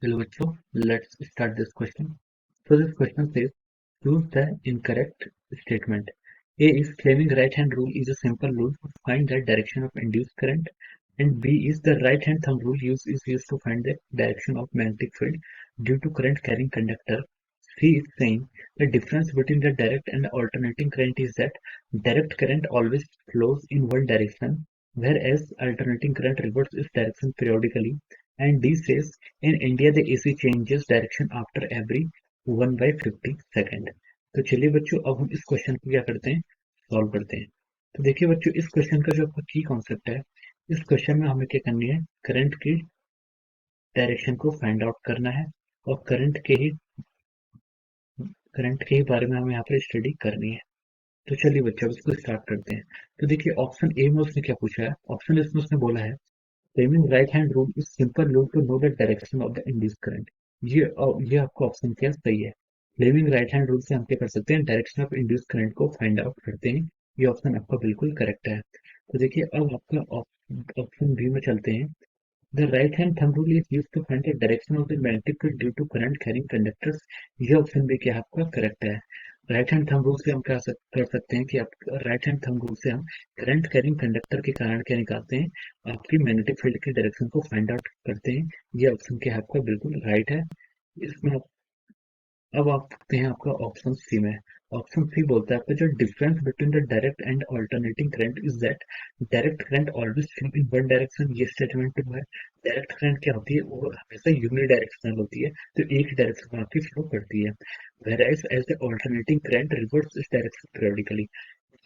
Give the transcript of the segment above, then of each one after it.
Hello bachcho, let's start this question. So this question says, choose the incorrect statement. A is claiming right hand rule is a simple rule to find the direction of induced current, and B is the right hand thumb rule is used to find the direction of magnetic field due to current carrying conductor. C is saying the difference between the direct and alternating current is that direct current always flows in one direction, whereas alternating current reverses its direction periodically. And D says in India the AC changes direction after every 1/50 second. तो चलिए बच्चों अब हम इस question को क्या करते हैं, सॉल्व करते हैं। तो देखिए बच्चों इस क्वेश्चन का जो आपका की कॉन्सेप्ट है, इस क्वेश्चन में हमें क्या करनी है, करंट की डायरेक्शन को फाइंड आउट करना है और करंट के ही बारे में हमें यहाँ पर स्टडी करनी है। तो चलिए बच्चों अब इसको स्टार्ट करते हैं। तो देखिए ऑप्शन ए में उसने क्या पूछा है, ऑप्शन इसमें उसने बोला है claiming right hand rule is simple rule to know the direction of the induced current। ये आपका ऑप्शन क्या सही है। claiming right hand rule से हम क्या कर सकते हैं, डायरेक्शन ऑफ इंड्यूस्ड करंट को फाइंड आउट करते हैं। ये ऑप्शन आपका बिल्कुल करेक्ट है। तो देखिए अब आपका ऑप्शन बी में चलते हैं। The right hand thumb rule is used to find the direction of the magnetic field due to current carrying conductors। ये ऑप्शन भी क्या आपका करेक्ट है। राइट हैंड थंब रूल से हम क्या कर सकते हैं कि आप राइट हैंड थंब रूल से हम करंट कैरिंग कंडक्टर के कारण क्या निकालते हैं, आपकी मैग्नेटिक फील्ड की डायरेक्शन को फाइंड आउट करते हैं। ये ऑप्शन क्या है आपका बिल्कुल राइट है। इसमें अब आप देखते हैं आपका ऑप्शन सी में। ऑप्शन सी बोलता है आपका जो difference between the direct and alternating current is that direct current always flow in one direction. ये स्टेटमेंट है। डायरेक्ट करंट क्या होती है, वो हमेशा यूनि डायरेक्शनल होती है, तो एक डायरेक्शन में आपकी फ्लो करती है। whereas as the alternating current reverses its direction periodically।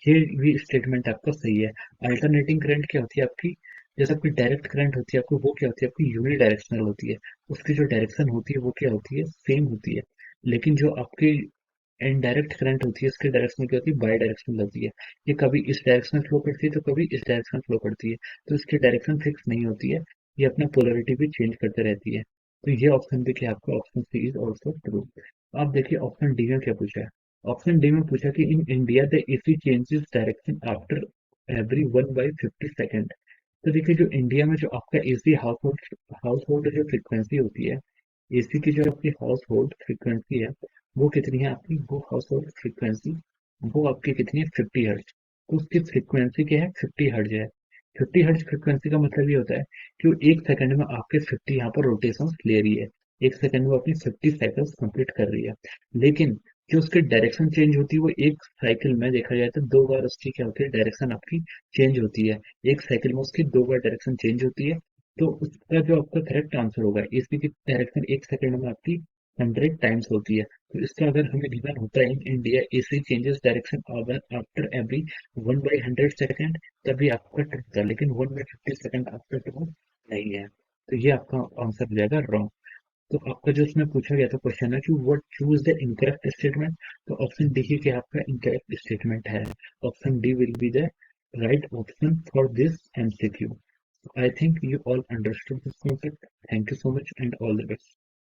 ये भी स्टेटमेंट आपका सही है। अल्टरनेटिंग करंट क्या होती है आपकी, जैसे आपकी डायरेक्ट करंट होती है आपको, वो क्या होती है आपकी यूनि डायरेक्शनल होती है, उसकी जो डायरेक्शन होती है वो क्या होती है, सेम होती है। लेकिन जो आपकी इनडायरेक्ट करंट होती है उसकी डायरेक्शन क्या होती है, बाई डायरेक्शनल होती है। ये कभी इस डायरेक्शन में फ्लो करती है तो कभी इस डायरेक्शन में फ्लो करती है, तो इसकी डायरेक्शन फिक्स नहीं होती है। ये अपना पोलरिटी भी चेंज करते रहती है। तो ये ऑप्शन देखिए आपका option C is also true. आप देखिए ऑप्शन डी में क्या पूछा है। ऑप्शन डी में पूछा कि in India the AC changes direction after every 1/50 second. तो देखिए जो इंडिया में जो आपका एसी हाउस होल्ड जो फ्रीक्वेंसी होती है, एसी की जो आपकी हाउस होल्ड फ्रीक्वेंसी है, वो कितनी है आपकी, वो हाउस होल्ड फ्रीक्वेंसी वो आपकी कितनी है, 50 हर्ट्ज। तो उसकी फ्रीक्वेंसी क्या है, 50 हर्ट्ज है। 50 हर्ट्ज फ्रीक्वेंसी का मतलब ये होता है कि वो एक सेकंड में आपके 50 यहाँ पर रोटेशन ले रही है, एक सेकंड में अपनी 50 साइकिल्स कंप्लीट कर रही है। लेकिन जो उसकी डायरेक्शन चेंज होती है वो एक साइकिल में देखा जाए तो 2 बार उसकी क्या होती है, डायरेक्शन आपकी चेंज होती है। एक साइकिल में उसकी 2 बार डायरेक्शन चेंज होती है। तो उसका जो आपका करेक्ट आंसर होगा, एसी की डायरेक्शन एक सेकंड में आपकी 100 टाइम्स होती है। तो इसका अगर हमें गिवन होता है in India AC changes direction after every 1/100 second, तभी आपका ट्रू था। लेकिन 1/50 सेकंड आपका ट्रू नहीं है, तो ये आपका आंसर हो जाएगा रॉन्ग। तो आपका जो इसमें पूछा गया था क्वेश्चन है कि what choose the incorrect statement, तो ऑप्शन डी ही क्या आपका इनकरेक्ट स्टेटमेंट है। Option D will be the right option for this MCQ. I think you all understood this concept. Thank you so much and all the best.